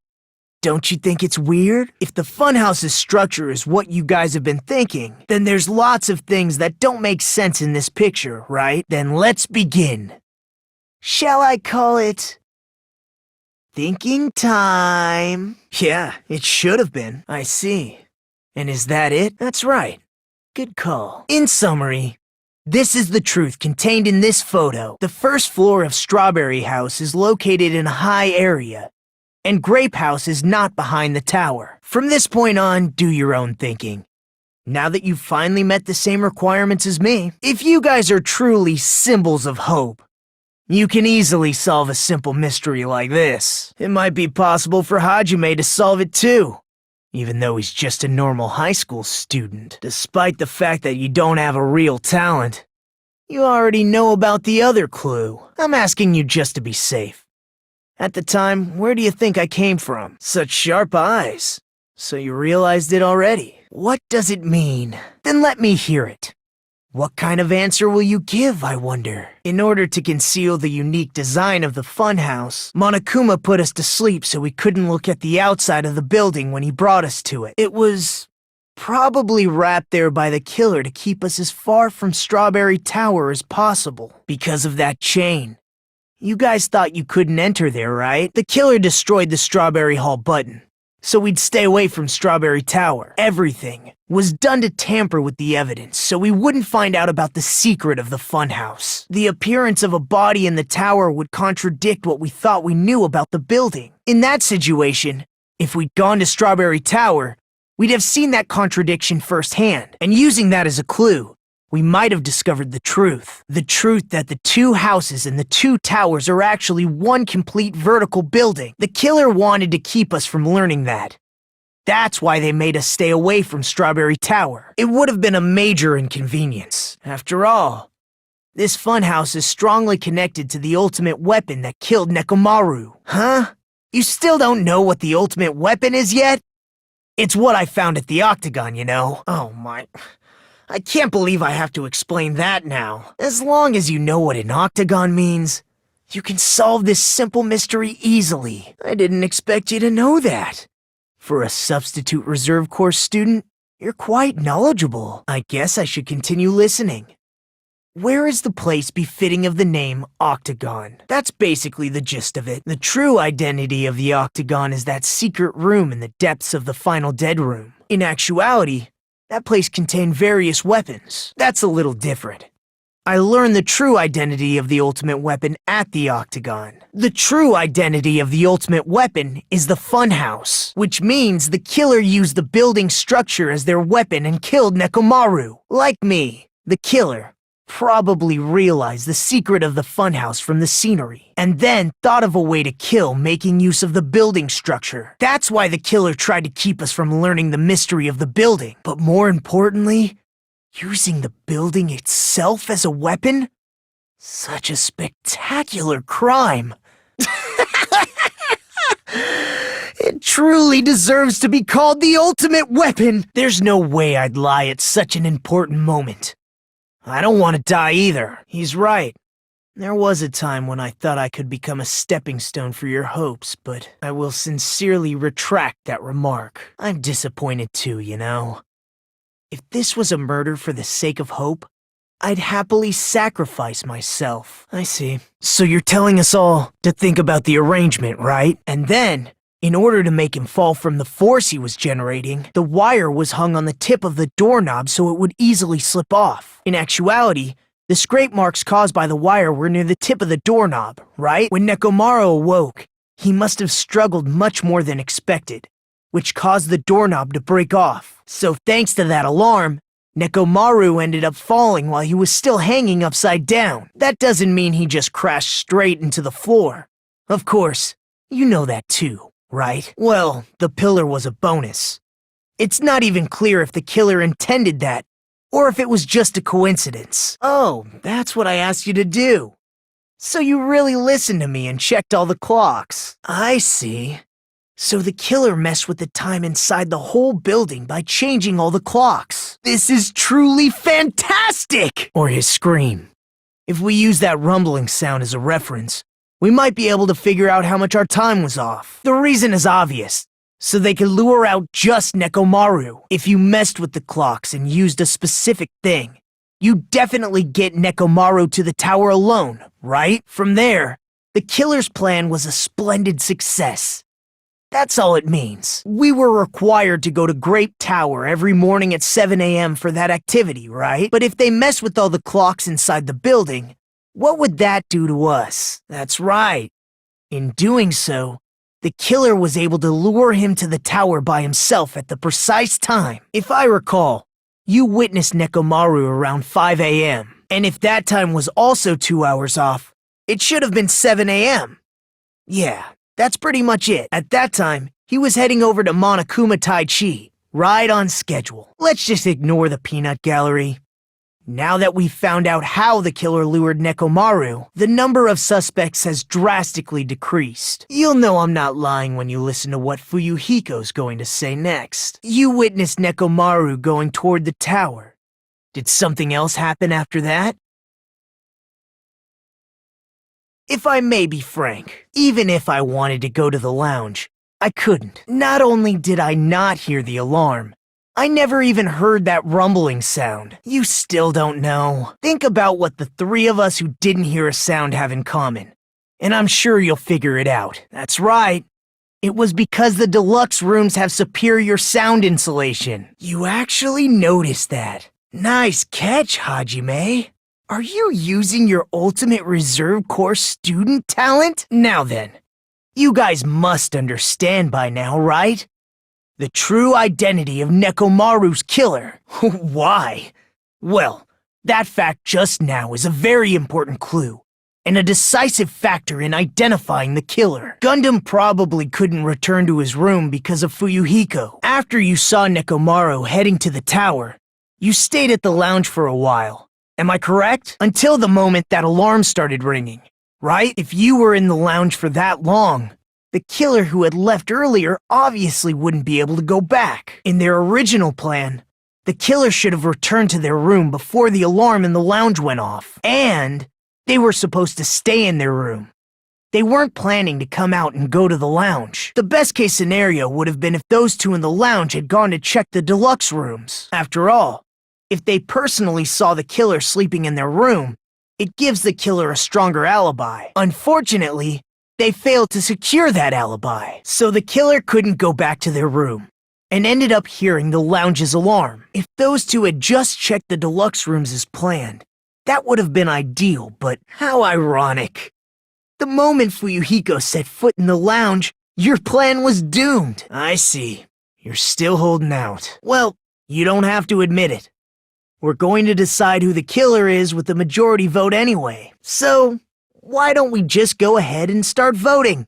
don't you think it's weird? If the funhouse's structure is what you guys have been thinking, then there's lots of things that don't make sense in this picture, right? Then let's begin. Shall I call it thinking time? Yeah, it should have been. I see. And is that it? That's right. Good call. In summary, this is the truth contained in this photo. The first floor of Strawberry House is located in a high area, and Grape House is not behind the tower. From this point on, do your own thinking. Now that you've finally met the same requirements as me, if you guys are truly symbols of hope, you can easily solve a simple mystery like this. It might be possible for Hajime to solve it too, even though he's just a normal high school student. Despite the fact that you don't have a real talent, you already know about the other clue. I'm asking you just to be safe. At the time, where do you think I came from? Such sharp eyes. So you realized it already. What does it mean? Then let me hear it. What kind of answer will you give, I wonder? In order to conceal the unique design of the funhouse, Monokuma put us to sleep so we couldn't look at the outside of the building when he brought us to it. It was probably wrapped there by the killer to keep us as far from Strawberry Tower as possible. Because of that chain. You guys thought you couldn't enter there, right? The killer destroyed the Strawberry Hall button, so we'd stay away from Strawberry Tower. Everything was done to tamper with the evidence, so we wouldn't find out about the secret of the funhouse. The appearance of a body in the tower would contradict what we thought we knew about the building. In that situation, if we'd gone to Strawberry Tower, we'd have seen that contradiction firsthand, and using that as a clue, we might have discovered the truth. The truth that the two houses and the two towers are actually one complete vertical building. The killer wanted to keep us from learning that. That's why they made us stay away from Strawberry Tower. It would have been a major inconvenience. After all, this funhouse is strongly connected to the ultimate weapon that killed Nekomaru. Huh? You still don't know what the ultimate weapon is yet? It's what I found at the Octagon, you know. Oh my... I can't believe I have to explain that now. As long as you know what an Octagon means, you can solve this simple mystery easily. I didn't expect you to know that. For a substitute reserve course student, you're quite knowledgeable. I guess I should continue listening. Where is the place befitting of the name Octagon? That's basically the gist of it. The true identity of the Octagon is that secret room in the depths of the Final Dead Room. In actuality, that place contained various weapons. That's a little different. I learned the true identity of the ultimate weapon at the Octagon. The true identity of the ultimate weapon is the funhouse, which means the killer used the building structure as their weapon and killed Nekomaru. Like me, the killer probably realized the secret of the funhouse from the scenery, and then thought of a way to kill making use of the building structure. That's why the killer tried to keep us from learning the mystery of the building. But more importantly, using the building itself as a weapon? Such a spectacular crime. It truly deserves to be called the ultimate weapon. There's no way I'd lie at such an important moment. I don't want to die either. He's right. There was a time when I thought I could become a stepping stone for your hopes, but I will sincerely retract that remark. I'm disappointed too, you know. If this was a murder for the sake of hope, I'd happily sacrifice myself. I see. So you're telling us all to think about the arrangement, right? And then, in order to make him fall from the force he was generating, the wire was hung on the tip of the doorknob so it would easily slip off. In actuality, the scrape marks caused by the wire were near the tip of the doorknob, right? When Nekomaru awoke, he must have struggled much more than expected, which caused the doorknob to break off. So thanks to that alarm, Nekomaru ended up falling while he was still hanging upside down. That doesn't mean he just crashed straight into the floor. Of course, you know that too. Right? Well, the pillar was a bonus. It's not even clear if the killer intended that, or if it was just a coincidence. Oh, that's what I asked you to do. So you really listened to me and checked all the clocks. I see. So the killer messed with the time inside the whole building by changing all the clocks. This is truly fantastic! Or his scream. If we use that rumbling sound as a reference, we might be able to figure out how much our time was off. The reason is obvious, so they could lure out just Nekomaru. If you messed with the clocks and used a specific thing, you'd definitely get Nekomaru to the tower alone, right? From there, the killer's plan was a splendid success. That's all it means. We were required to go to Grape Tower every morning at 7 a.m. for that activity, right? But if they mess with all the clocks inside the building, what would that do to us? That's right. In doing so, the killer was able to lure him to the tower by himself at the precise time. If I recall, you witnessed Nekomaru around 5 a.m. And if that time was also 2 hours off, it should have been 7 a.m. Yeah, that's pretty much it. At that time, he was heading over to Monokuma Taichi, right on schedule. Let's just ignore the peanut gallery. Now that we've found out how the killer lured Nekomaru, the number of suspects has drastically decreased. You'll know I'm not lying when you listen to what Fuyuhiko's going to say next. You witnessed Nekomaru going toward the tower. Did something else happen after that? If I may be frank, even if I wanted to go to the lounge, I couldn't. Not only did I not hear the alarm, I never even heard that rumbling sound. You still don't know. Think about what the three of us who didn't hear a sound have in common, and I'm sure you'll figure it out. That's right. It was because the deluxe rooms have superior sound insulation. You actually noticed that. Nice catch, Hajime. Are you using your ultimate reserve course student talent? Now then, you guys must understand by now, right? The true identity of Nekomaru's killer. Why? Well, that fact just now is a very important clue, and a decisive factor in identifying the killer. Gundham probably couldn't return to his room because of Fuyuhiko. After you saw Nekomaru heading to the tower, you stayed at the lounge for a while. Am I correct? Until the moment that alarm started ringing, right? If you were in the lounge for that long, the killer who had left earlier obviously wouldn't be able to go back. In their original plan, the killer should have returned to their room before the alarm in the lounge went off. And they were supposed to stay in their room. They weren't planning to come out and go to the lounge. The best case scenario would have been if those two in the lounge had gone to check the deluxe rooms. After all, if they personally saw the killer sleeping in their room, it gives the killer a stronger alibi. Unfortunately, they failed to secure that alibi, so the killer couldn't go back to their room, and ended up hearing the lounge's alarm. If those two had just checked the deluxe rooms as planned, that would have been ideal, but how ironic. The moment Fuyuhiko set foot in the lounge, your plan was doomed. I see. You're still holding out. Well, you don't have to admit it. We're going to decide who the killer is with the majority vote anyway. So, why don't we just go ahead and start voting?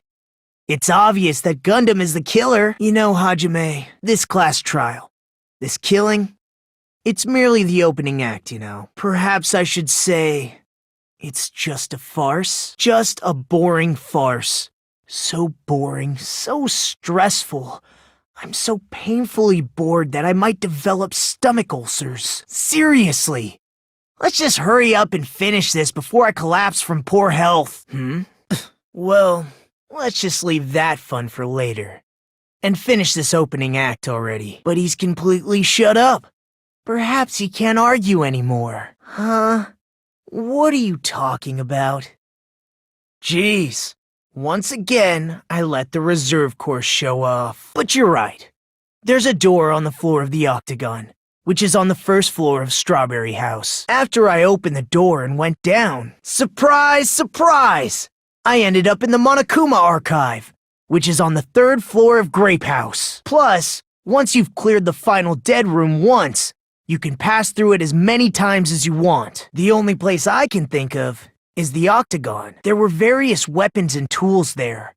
It's obvious that Gundham is the killer. You know, Hajime, this class trial, this killing, it's merely the opening act, you know. Perhaps I should say, it's just a farce. Just a boring farce. So boring, so stressful. I'm so painfully bored that I might develop stomach ulcers. Seriously. Let's just hurry up and finish this before I collapse from poor health. Well, let's just leave that fun for later. And finish this opening act already. But he's completely shut up. Perhaps he can't argue anymore. Huh? What are you talking about? Jeez. Once again, I let the reserve course show off. But you're right. There's a door on the floor of the octagon, which is on the first floor of Strawberry House. After I opened the door and went down, surprise, surprise! I ended up in the Monokuma Archive, which is on the third floor of Grape House. Plus, once you've cleared the final dead room once, you can pass through it as many times as you want. The only place I can think of is the octagon. There were various weapons and tools there.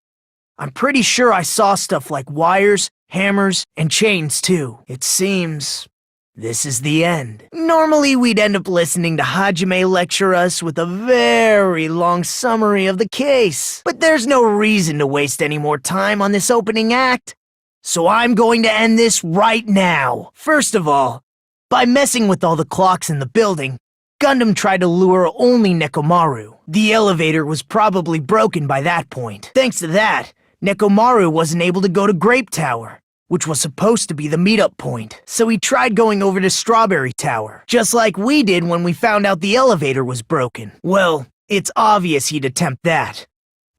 I'm pretty sure I saw stuff like wires, hammers, and chains too. It seems this is the end. Normally we'd end up listening to Hajime lecture us with a very long summary of the case, but there's no reason to waste any more time on this opening act, so I'm going to end this right now. First of all, by messing with all the clocks in the building, Gundham tried to lure only Nekomaru. The elevator was probably broken by that point. Thanks to that, Nekomaru wasn't able to go to Grape Tower, which was supposed to be the meetup point. So he tried going over to Strawberry Tower, just like we did when we found out the elevator was broken. Well, it's obvious he'd attempt that.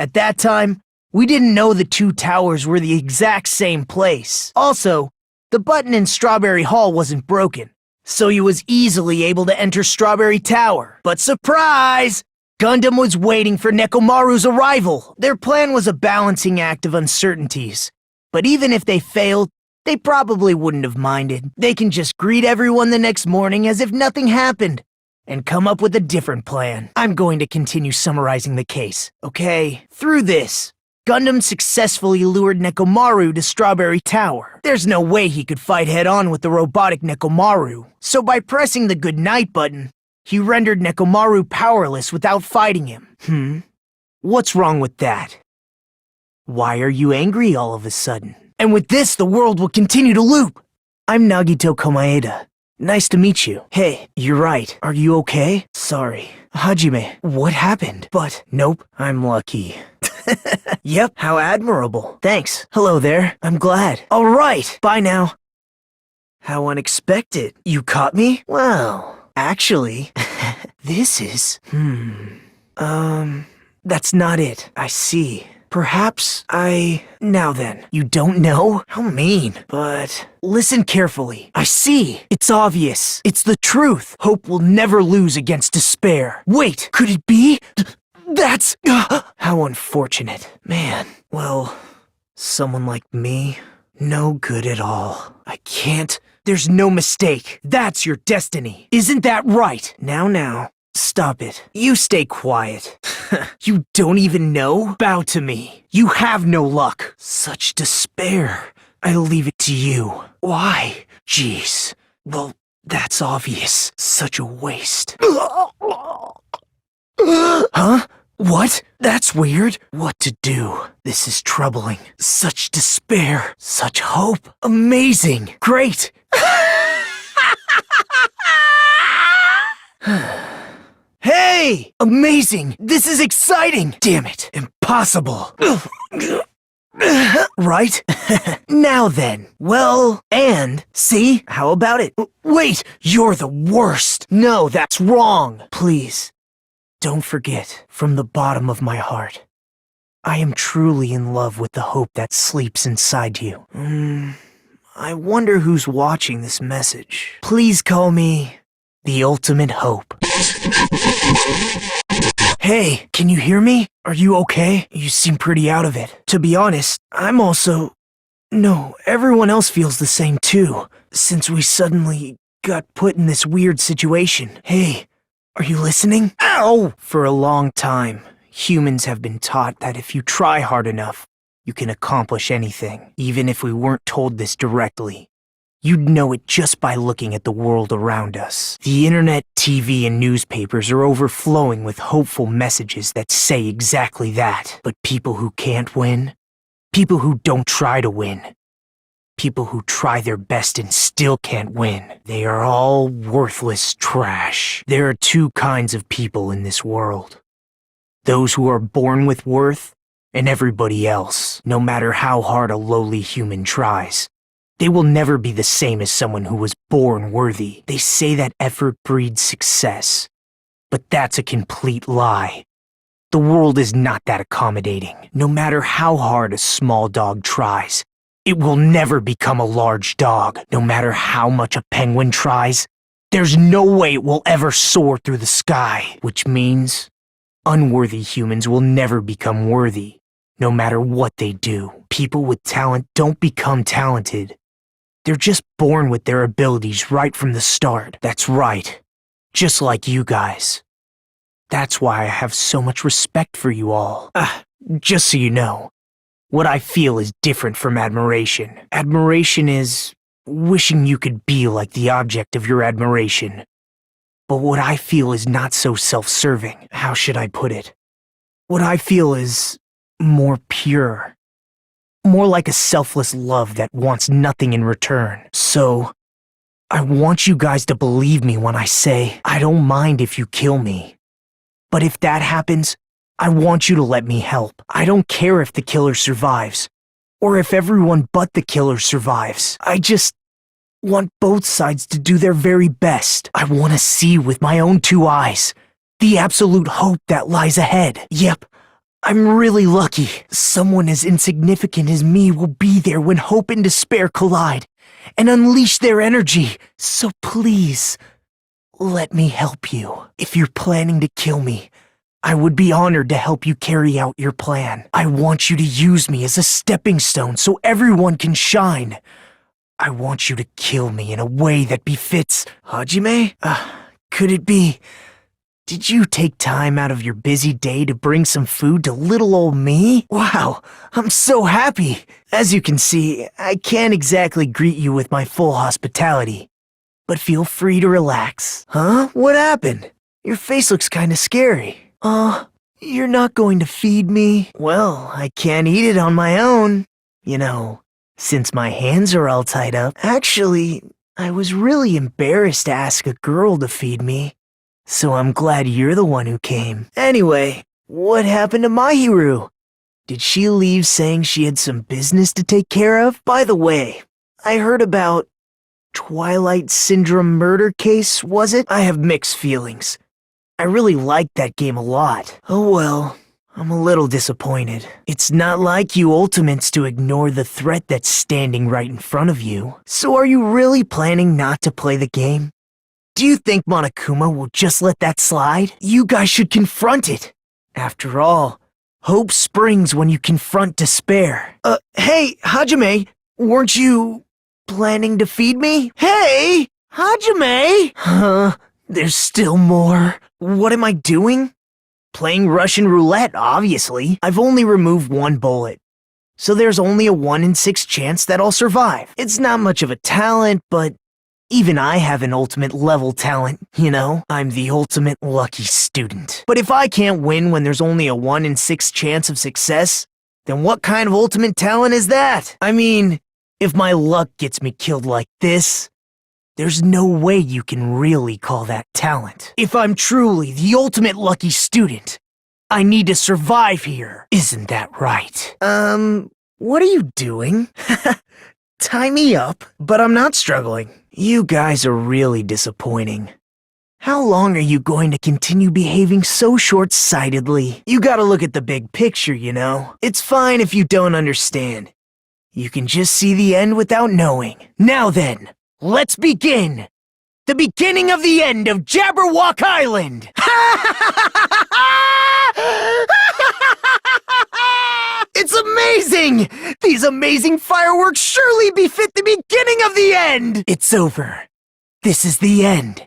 At that time, we didn't know the two towers were the exact same place. Also, the button in Strawberry Hall wasn't broken, so he was easily able to enter Strawberry Tower. But surprise! Gundham was waiting for Nekomaru's arrival. Their plan was a balancing act of uncertainties. But even if they failed, they probably wouldn't have minded. They can just greet everyone the next morning as if nothing happened, and come up with a different plan. I'm going to continue summarizing the case, okay? Through this, Gundham successfully lured Nekomaru to Strawberry Tower. There's no way he could fight head-on with the robotic Nekomaru, so by pressing the goodnight button, he rendered Nekomaru powerless without fighting him. What's wrong with that? Why are you angry all of a sudden? And with this, the world will continue to loop. I'm Nagito Komaeda. Nice to meet you. Hey, you're right. Are you okay? Sorry. Hajime, what happened? But, nope, I'm lucky. Yep, how admirable. Thanks. Hello there. I'm glad. All right, bye now. How unexpected. You caught me? Well, actually, this is... that's not it. I see. Perhaps Now then, you don't know? How mean. But listen carefully. I see. It's obvious. It's the truth. Hope will never lose against despair. Wait, could it be? That's... How unfortunate. Man, well, someone like me, no good at all. I can't... There's no mistake. That's your destiny. Isn't that right? Now. Stop it. You stay quiet. You don't even know? Bow to me. You have no luck. Such despair. I leave it to you. Why? Jeez. Well, that's obvious. Such a waste. Huh? What? That's weird. What to do? This is troubling. Such despair. Such hope. Amazing. Great. Hey! Amazing! This is exciting! Damn it. Impossible. Right? Now then. Well, and, see? How about it? Wait! You're the worst! No, that's wrong! Please, don't forget, from the bottom of my heart, I am truly in love with the hope that sleeps inside you. I wonder who's watching this message. Please call me the ultimate hope. Hey, can you hear me? Are you okay? You seem pretty out of it. To be honest, I'm also... No, everyone else feels the same too, since we suddenly got put in this weird situation. Hey, are you listening? Ow! For a long time, humans have been taught that if you try hard enough, you can accomplish anything. Even if we weren't told this directly, you'd know it just by looking at the world around us. The internet, TV, and newspapers are overflowing with hopeful messages that say exactly that. But people who can't win, people who don't try to win, people who try their best and still can't win, they are all worthless trash. There are two kinds of people in this world. Those who are born with worth, and everybody else, no matter how hard a lowly human tries. They will never be the same as someone who was born worthy. They say that effort breeds success, but that's a complete lie. The world is not that accommodating. No matter how hard a small dog tries, it will never become a large dog. No matter how much a penguin tries, there's no way it will ever soar through the sky. Which means, unworthy humans will never become worthy, no matter what they do. People with talent don't become talented. They're just born with their abilities right from the start. That's right. Just like you guys. That's why I have so much respect for you all. Just so you know, what I feel is different from admiration. Admiration is wishing you could be like the object of your admiration. But what I feel is not so self-serving. How should I put it? What I feel is more pure. More like a selfless love that wants nothing in return. So, I want you guys to believe me when I say, I don't mind if you kill me. But if that happens, I want you to let me help. I don't care if the killer survives, or if everyone but the killer survives. I just want both sides to do their very best. I want to see with my own two eyes the absolute hope that lies ahead. Yep. I'm really lucky. Someone as insignificant as me will be there when hope and despair collide and unleash their energy. So please, let me help you. If you're planning to kill me, I would be honored to help you carry out your plan. I want you to use me as a stepping stone so everyone can shine. I want you to kill me in a way that befits... Hajime? Could it be... Did you take time out of your busy day to bring some food to little old me? Wow, I'm so happy. As you can see, I can't exactly greet you with my full hospitality. But feel free to relax. Huh? What happened? Your face looks kinda scary. You're not going to feed me? Well, I can't eat it on my own. You know, since my hands are all tied up. Actually, I was really embarrassed to ask a girl to feed me. So I'm glad you're the one who came. Anyway, what happened to Mahiru? Did she leave saying she had some business to take care of? By the way, I heard about Twilight Syndrome murder case, was it? I have mixed feelings. I really liked that game a lot. Oh well, I'm a little disappointed. It's not like you Ultimates to ignore the threat that's standing right in front of you. So are you really planning not to play the game? Do you think Monokuma will just let that slide? You guys should confront it. After all, hope springs when you confront despair. Hey, Hajime, weren't you planning to feed me? Hey, Hajime! Huh? There's still more. What am I doing? Playing Russian roulette, obviously. I've only removed one bullet. So there's only a 1 in 6 chance that I'll survive. It's not much of a talent, but even I have an ultimate level talent, you know? I'm the ultimate lucky student. But if I can't win when there's only a 1 in 6 chance of success, then what kind of ultimate talent is that? I mean, if my luck gets me killed like this, there's no way you can really call that talent. If I'm truly the ultimate lucky student, I need to survive here. Isn't that right? What are you doing? Tie me up? But I'm not struggling. You guys are really disappointing. How long are you going to continue behaving so short-sightedly? You gotta look at the big picture, you know? It's fine if you don't understand. You can just see the end without knowing. Now then, let's begin! The beginning of the end of Jabberwock Island! It's amazing! These amazing fireworks surely befit the beginning of the end! It's over. This is the end.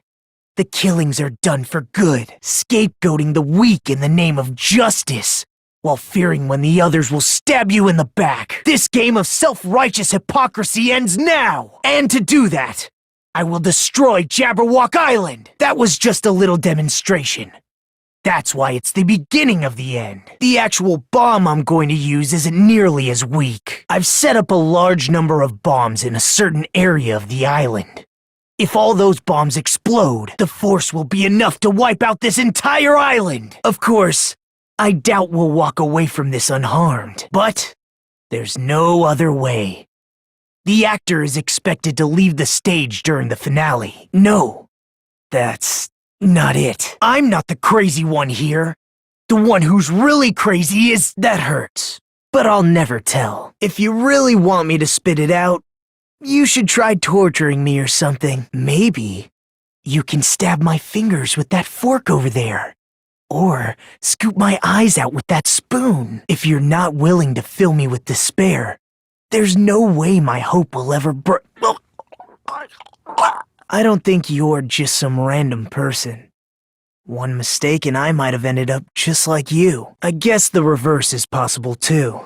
The killings are done for good, scapegoating the weak in the name of justice, while fearing when the others will stab you in the back. This game of self-righteous hypocrisy ends now! And to do that, I will destroy Jabberwock Island! That was just a little demonstration. That's why it's the beginning of the end. The actual bomb I'm going to use isn't nearly as weak. I've set up a large number of bombs in a certain area of the island. If all those bombs explode, the force will be enough to wipe out this entire island. Of course, I doubt we'll walk away from this unharmed, but there's no other way. The actor is expected to leave the stage during the finale. No, that's not it. I'm not the crazy one here. The one who's really crazy is... That hurts. But I'll never tell. If you really want me to spit it out, you should try torturing me or something. Maybe you can stab my fingers with that fork over there. Or scoop my eyes out with that spoon. If you're not willing to fill me with despair, there's no way my hope will ever I don't think you're just some random person. One mistake and I might have ended up just like you. I guess the reverse is possible too.